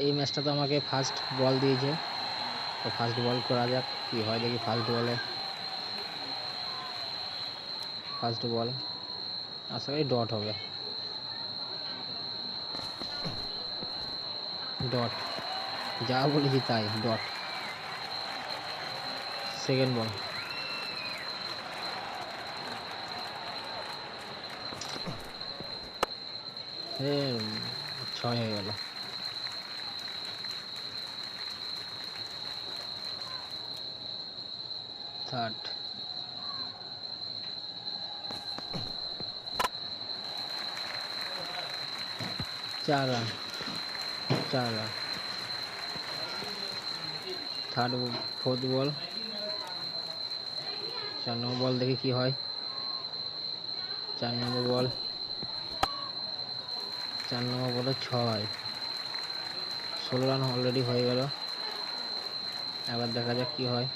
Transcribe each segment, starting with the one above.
এই ম্যাচটা তো আমাকে ফার্স্ট বল দিয়েছে, তো ফার্স্ট বল করা যাক কি হয় দেখি। ফার্স্ট বলে ফার্স্ট বল আশা করি ডট হবে। ডট, যা বলেছি তাই, ডট। সেকেন্ড বল, এ 6 হয়ে গেল। Third, 4 run, 4 run. ফোর্থ বল, 4 নম্বর বল দেখি কি হয়। 4 নম্বর বল, 4 নম্বর বলে 6, 16 রান অলরেডি হয়ে গেল। এবার দেখা যাক কি হয়।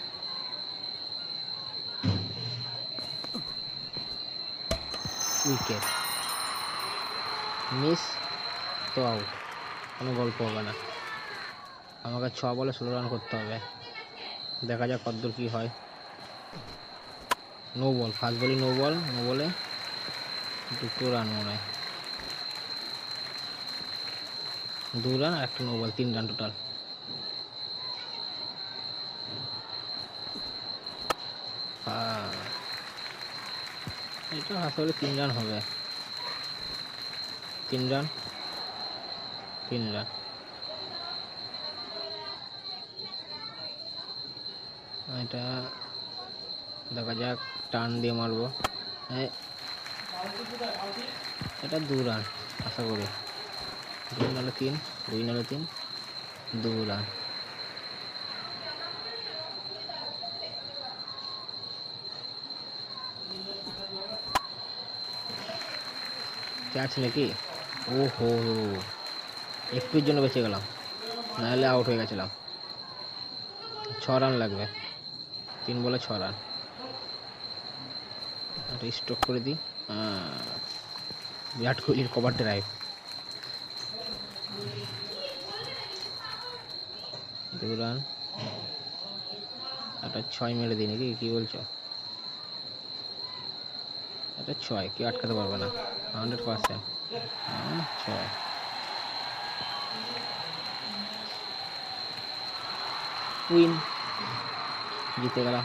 উইকেট মিস, তো আউট, কোনো গল্প হবে না। আমাকে 6 বলে 16 রান করতে হবে। দেখা যাক কতদূর কি হয়। নো বল, ফার্স্ট বলই নো বল, নো বলে 2 রান মনে হয়। 2 রান আর একটা নো বল, 3 রান টোটাল। এটা আসলে 3 রান হবে। 3 রান, 3 রান। এটা দেখা যাক, টার্ন দিয়ে মারবো। এটা 2 রান আশা করি। 2 নাহলে 3, 2 নাহলে 3, 2 রান। ক্যাচ নাকি? ওহো, একটুর জন্য বেঁচে গেলাম, নাহলে আউট হয়ে গেছিলাম। 6 রান লাগবে, 3 বলে 6 রান। একটা স্ট্রোক করে দিই। বিরাট কোহলির কভার ড্রাইভ। 2 রান, একটা 6 মেরে দিই নাকি, কি বলছো? এটা 6, কেউ আটকাতে পারবে না, 100%। 6, উইন, জিতে গেলাম।